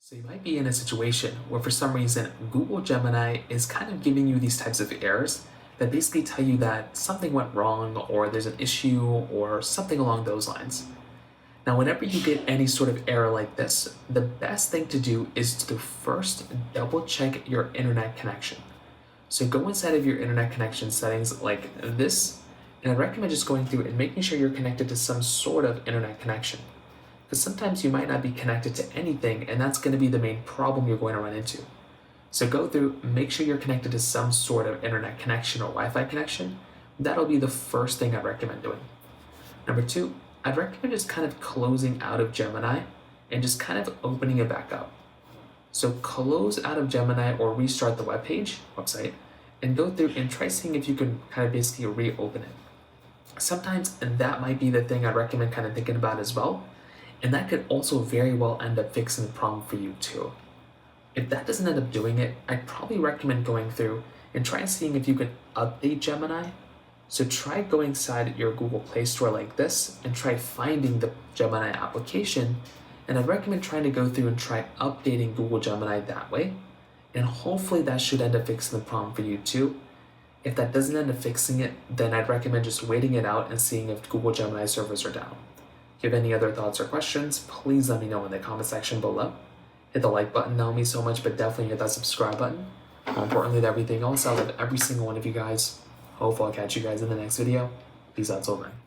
So you might be in a situation where for some reason Google Gemini is kind of giving you these types of errors that basically tell you that something went wrong or there's an issue or something along those lines. Now, whenever you get any sort of error like this, the best thing to do is to first double check your internet connection. So go inside of your internet connection settings like this, and I recommend just going through and making sure you're connected to some sort of internet connection. Because sometimes you might not be connected to anything, and that's going to be the main problem you're going to run into. So go through, make sure you're connected to some sort of internet connection or Wi-Fi connection. That'll be the first thing I recommend doing. Number two, I'd recommend just kind of closing out of Gemini and just kind of opening it back up. So close out of Gemini or restart the website, and go through and try seeing if you can kind of basically reopen it. Sometimes that might be the thing I'd recommend kind of thinking about as well. And that could also very well end up fixing the problem for you too. If that doesn't end up doing it, I'd probably recommend going through and try seeing if you can update Gemini. So try going inside your Google Play Store like this and try finding the Gemini application. And I'd recommend trying to go through and try updating Google Gemini that way. And hopefully that should end up fixing the problem for you too. If that doesn't end up fixing it, then I'd recommend just waiting it out and seeing if Google Gemini servers are down. If you have any other thoughts or questions, please let me know in the comment section below. Hit the like button, that would mean so much, but definitely hit that subscribe button. More importantly than everything else, I love every single one of you guys. Hopefully I'll catch you guys in the next video. Peace out till then.